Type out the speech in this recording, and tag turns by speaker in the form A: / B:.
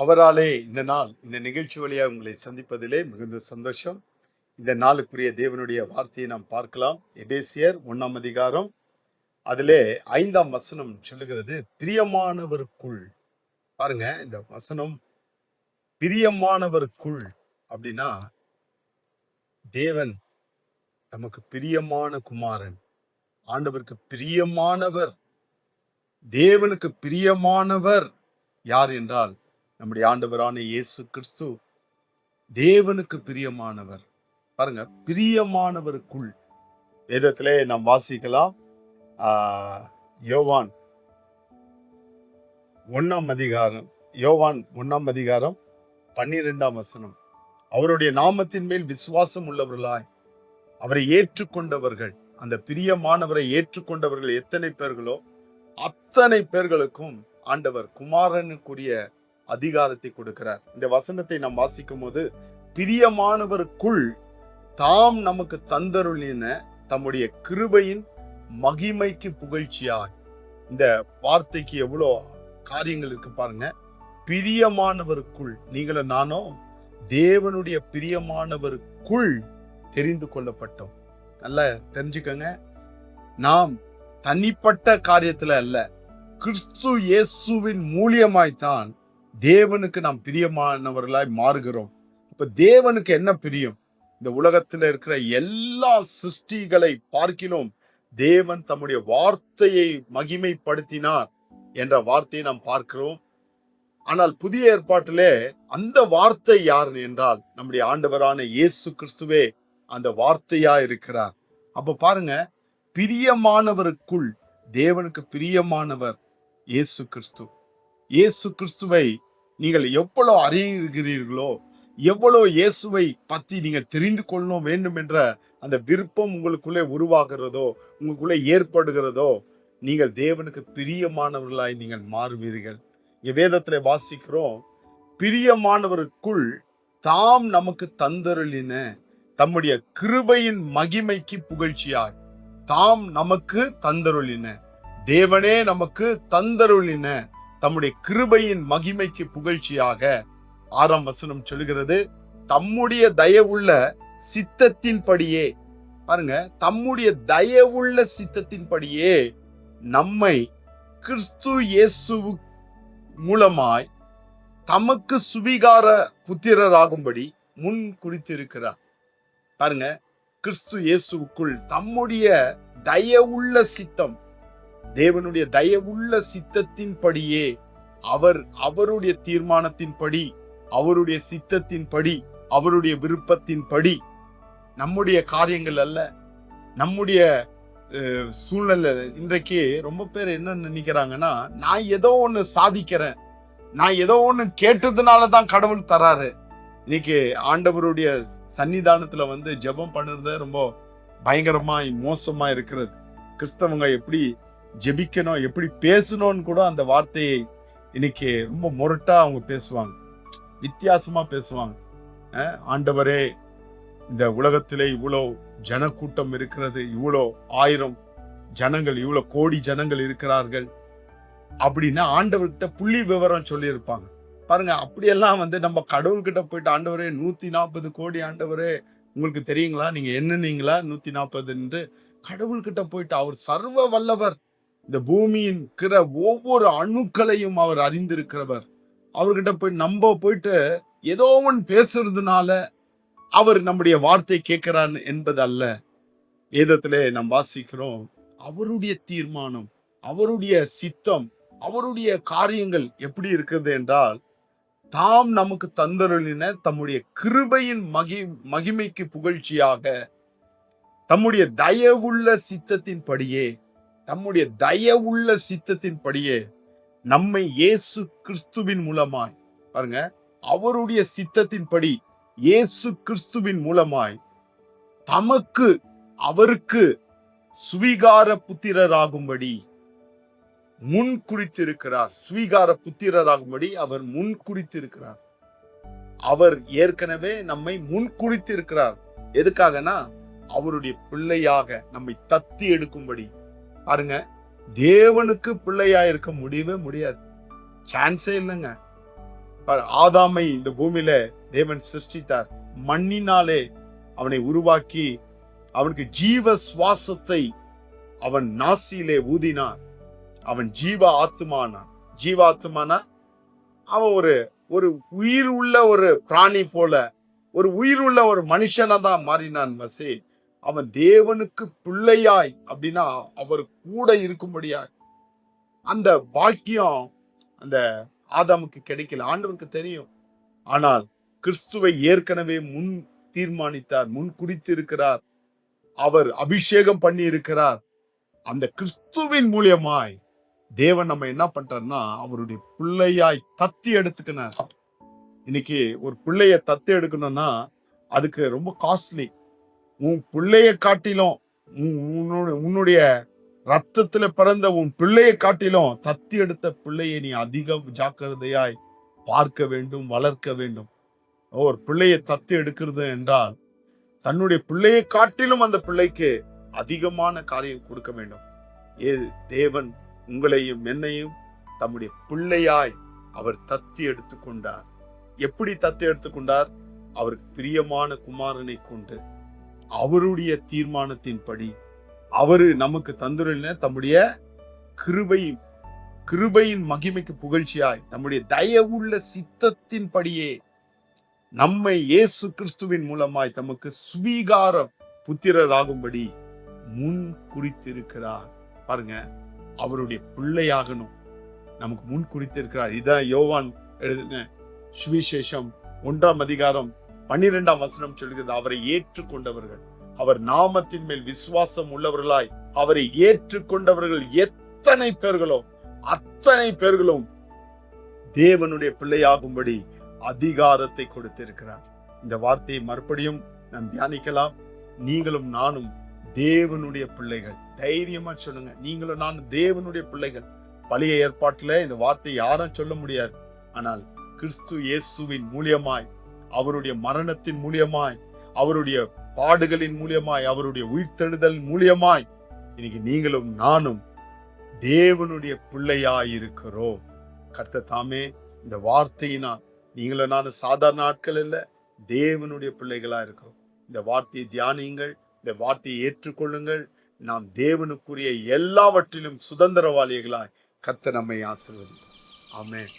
A: அவராலே இந்த நாள் இந்த நிகழ்ச்சி வழியாக உங்களை சந்திப்பதிலே மிகுந்த சந்தோஷம். இந்த நாளுக்குரிய தேவனுடைய வார்த்தையை நாம் பார்க்கலாம். எபேசியர் 1ஆம் அதிகாரம் அதிலே 5ஆம் வசனம் சொல்லுகிறது, பிரியமானவருக்குள். பாருங்க, இந்த வசனம் பிரியமானவருக்குள் அப்படின்னா தேவன் நமக்கு பிரியமான குமாரன், ஆண்டவருக்கு பிரியமானவர், தேவனுக்கு பிரியமானவர் யார் என்றால் நம்முடைய ஆண்டவரான இயேசு கிறிஸ்து தேவனுக்கு பிரியமானவர். பாருங்க, பிரியமானவருக்குள் வேதத்திலே நாம் வாசிக்கலாம். யோவான் 1ஆம் அதிகாரம் 12ஆம் வசனம், அவருடைய நாமத்தின் மேல் விசுவாசம் உள்ளவர்களாய் அவரை ஏற்றுக்கொண்டவர்கள், அந்த பிரியமானவரை ஏற்றுக்கொண்டவர்கள் எத்தனை பேர்களோ அத்தனை பேர்களுக்கும் ஆண்டவர் குமாரனுக்குரிய அதிகாரத்தை கொடுக்கிறார். இந்த வசனத்தை நாம் வாசிக்கும் போது, பிரியமானவருக்குள் தாம் நமக்கு தந்தருளின தம்முடைய கிருபையின் மகிமைக்கு புகழ்ச்சியாய். இந்த வார்த்தைக்கு எவ்வளோ காரியங்கள் இருக்கு பாருங்க. பிரியமானவருக்குள், நீங்களும் நானும் தேவனுடைய பிரியமானவருக்குள் தெரிந்து கொள்ளப்பட்டோம். நல்லா தெரிஞ்சுக்கங்க, நாம் தனிப்பட்ட காரியத்துல அல்ல, கிறிஸ்து இயேசுவின் மூலியமாய்த்தான் தேவனுக்கு நாம் பிரியமானவர்களாய் மாறுகிறோம். இப்ப தேவனுக்கு என்ன பிரியம்? இந்த உலகத்துல இருக்கிற எல்லா சிருஷ்டிகளை பார்க்கிலும் தேவன் தம்முடைய வார்த்தையை மகிமைப்படுத்தினார் என்ற வார்த்தையை நாம் பார்க்கிறோம். ஆனால் புதிய ஏற்பாட்டிலே அந்த வார்த்தை யார் என்றால் நம்முடைய ஆண்டவரான இயேசு கிறிஸ்துவே அந்த வார்த்தையா இருக்கிறார். அப்ப பாருங்க, பிரியமானவருக்குள் தேவனுக்கு பிரியமானவர் இயேசு கிறிஸ்து. இயேசு கிறிஸ்துவை நீங்கள் எவ்வளவு அறிகிறீர்களோ, எவ்வளவு இயேசுவை பத்தி நீங்க தெரிந்து கொள்ள வேண்டும் என்ற அந்த விருப்பம் உங்களுக்குள்ளே உருவாகிறதோ, உங்களுக்குள்ளே ஏற்படுகிறதோ, நீங்கள் தேவனுக்கு பிரியமானவர்களாய் நீங்கள் மாறுவீர்கள். வேதத்துல வாசிக்கிறோம், பிரியமானவருக்குள் தாம் நமக்கு தந்தருளின தம்முடைய கிருபையின் மகிமைக்கு புகழ்ச்சியாய். தாம் நமக்கு தந்தருளின, தேவனே நமக்கு தந்தருளின தம்முடைய கிருபையின் மகிமைக்கு புகழ்ச்சியாக. 6ஆம் வசனம் சொல்லுகிறது, தம்முடைய தயவுள்ள சித்தத்தின் படியே. பாருங்க, தம்முடைய தயவுள்ள சித்தத்தின் படியே நம்மை கிறிஸ்து இயேசு மூலமாய் தமக்கு சுவிகார புத்திரராகும்படி முன் குறித்திருக்கிறார். பாருங்க, கிறிஸ்து இயேசுக்குள் தம்முடைய தயவுள்ள சித்தம், தேவனுடைய தயவுள்ள சித்தத்தின் படியே, அவருடைய தீர்மானத்தின் படி, அவருடைய சித்தத்தின் படி, அவருடைய விருப்பத்தின் படி, நம்முடைய காரியங்கள் அல்ல, நம்முடைய சூழ்நிலை. இன்றைக்கு ரொம்ப பேர் என்ன நினைக்கிறாங்கன்னா, நான் ஏதோ ஒண்ணு சாதிக்கிறேன், நான் ஏதோ ஒண்ணு கேட்டதுனாலதான் கடவுள் தராரு. இன்னைக்கு ஆண்டவருடைய சன்னிதானத்துல வந்து ஜெபம் பண்ணுறது ரொம்ப பயங்கரமாய் மோசமா இருக்கிறது. கிறிஸ்தவங்க எப்படி ஜெபிக்கணும், எப்படி பேசணும்னு கூட அந்த வார்த்தையை இன்னைக்கு ரொம்ப முரட்டா அவங்க பேசுவாங்க, வித்தியாசமா பேசுவாங்க. ஆண்டவரே, இந்த உலகத்திலே இவ்வளோ ஜனக்கூட்டம் இருக்கிறது, இவ்வளோ 1000 ஜனங்கள், இவ்வளோ கோடி ஜனங்கள் இருக்கிறார்கள் அப்படின்னா ஆண்டவர்கிட்ட புள்ளி விவரம் சொல்லி இருப்பாங்க. பாருங்க, அப்படியெல்லாம் வந்து நம்ம கடவுள்கிட்ட போயிட்டு, ஆண்டவரே 140 கோடி, ஆண்டவரே உங்களுக்கு தெரியுங்களா, நீங்க என்னன்னீங்களா 140 என்று கடவுள்கிட்ட போயிட்டு, அவர் சர்வ வல்லவர், இந்த பூமியின் இருக்கிற ஒவ்வொரு அணுக்களையும் அவர் அறிந்திருக்கிறவர். அவர்கிட்ட போய் நம்ம போயிட்டு ஏதோ ஒன்று பேசுறதுனால அவர் நம்முடைய வார்த்தை கேட்கிறார் என்பது அல்ல. வேதத்திலே நாம் வாசிக்கிறோம், அவருடைய தீர்மானம், அவருடைய சித்தம், அவருடைய காரியங்கள் எப்படி இருக்கிறது என்றால், தாம் நமக்கு தந்தருளின தம்முடைய கிருபையின் மகிமைக்கு புகழ்ச்சியாக, தம்முடைய தயவுள்ள சித்தத்தின் படியே, தம்முடைய தயவுள்ள சித்தத்தின் படியே நம்மை இயேசு கிறிஸ்துவின் மூலமாய், பாருங்க, அவருடைய சித்தத்தின் படி இயேசு கிறிஸ்துவின் மூலமாய் தமக்கு, அவருக்கு சுவிகார புத்திரராகும்படி முன் குறித்திருக்கிறார். சுவிகார புத்திரராகும்படி அவர் முன் குறித்திருக்கிறார். அவர் ஏற்கனவே நம்மை முன் குறித்திருக்கிறார். எதுக்காகனா, அவருடைய பிள்ளையாக நம்மை தத்தி எடுக்கும்படி. பாருங்க, தேவனுக்கு பிள்ளையா இருக்க முடியவே முடியாது, சான்ஸே இல்லைங்க. ஆதாமை இந்த பூமியில தேவன் சிருஷ்டித்தார். மண்ணினாலே அவனை உருவாக்கி அவனுக்கு ஜீவ சுவாசத்தை அவன் நாசியிலே ஊதினான். அவன் ஜீவ ஆத்துமானான். ஜீவாத்துமானா அவன் ஒரு உயிர் உள்ள ஒரு பிராணி போல, ஒரு உயிர் உள்ள ஒரு மனுஷனா தான் மாறினான். வசே அவன் தேவனுக்கு பிள்ளையாய், அப்படின்னா அவர் கூட இருக்கும்படியாய் அந்த பாக்கியம் அந்த ஆதாமுக்கு கிடைக்கல. ஆண்டவருக்கு தெரியும். ஆனால் கிறிஸ்துவை ஏற்கனவே முன் தீர்மானித்தார், முன் குறித்து இருக்கிறார், அவர் அபிஷேகம் பண்ணி இருக்கிறார். அந்த கிறிஸ்துவின் மூலியமாய் தேவன் நம்ம என்ன பண்றாருன்னா அவருடைய பிள்ளையாய் தத்தி எடுத்துக்கினார். இன்னைக்கு ஒரு பிள்ளைய தத்து எடுக்கணும்னா அதுக்கு ரொம்ப காஸ்ட்லி. உன் பிள்ளைய காட்டிலும், உன்னுடைய ரத்தத்துல பிறந்த உன் பிள்ளையை காட்டிலும் தத்தி எடுத்த பிள்ளையை நீ அதிக ஜாக்கிரதையாய் பார்க்க வேண்டும், வளர்க்க வேண்டும். ஒரு பிள்ளையை தத்து எடுக்கிறது என்றால் தன்னுடைய பிள்ளையை காட்டிலும் அந்த பிள்ளைக்கு அதிகமான காரியம் கொடுக்க வேண்டும். தேவன் உங்களையும் என்னையும் தம்முடைய பிள்ளையாய் அவர் தத்தி எடுத்துக்கொண்டார். எப்படி தத்தி எடுத்துக்கொண்டார்? அவருக்கு பிரியமான குமாரனை கொண்டு அவருடைய தீர்மானத்தின்படி அவரு நமக்கு தந்துள்ள தம்முடைய கிருபையின் மகிமைக்கு புகழ்ச்சியாய் நம்முடைய தயவுள்ள சித்தத்தின் படியே நம்மை இயேசு கிறிஸ்துவின் மூலமாய் தமக்கு சுவீகாரம் புத்திரராகும்படி முன் குறித்திருக்கிறார். பாருங்க, அவருடைய பிள்ளையாகணும் நமக்கு முன் குறித்திருக்கிறார். இதான் யோவான் எழுதின சுவிசேஷம் 1ஆம் அதிகாரம் 12ஆம் வசனம் சொல்கிறது. அவரை ஏற்றுக்கொண்டவர்கள், அவர் நாமத்தின் மேல் விசுவாசம் உள்ளவர்களாய் அவரை ஏற்றுக்கொண்டவர்கள் எத்தனை பேர்களோ அத்தனை பேர்களும் தேவனுடைய பிள்ளையாகும்படி அதிகாரத்தை கொடுத்திருக்கிறார். இந்த வார்த்தையை மறுபடியும் நாம் தியானிக்கலாம். நீங்களும் நானும் தேவனுடைய பிள்ளைகள். தைரியமா சொல்லுங்க, நீங்களும் நானும் தேவனுடைய பிள்ளைகள். பழைய ஏற்பாட்டுல இந்த வார்த்தை யாரும் சொல்ல முடியாது. ஆனால் கிறிஸ்து இயேசுவின் மூலியமாய், அவருடைய மரணத்தின் மூலியமாய், அவருடைய பாடுகளின் மூலியமாய், அவருடைய உயிர்த்தெழுதல் மூலியமாய் இன்னைக்கு நீங்களும் நானும் தேவனுடைய பிள்ளையாய் இருக்கிறோம். கர்த்தர் தாமே இந்த வார்த்தையினால் நீங்களும் நானும் சாதாரண ஆட்கள் இல்ல, தேவனுடைய பிள்ளைகளா இருக்கிறோம். இந்த வார்த்தையை தியானியுங்கள், இந்த வார்த்தையை ஏற்றுக்கொள்ளுங்கள். நாம் தேவனுக்குரிய எல்லாவற்றிலும் சுதந்திரவாளிகளாய் கர்த்தர் நம்மை ஆசீர்வதித்தார். ஆமென்.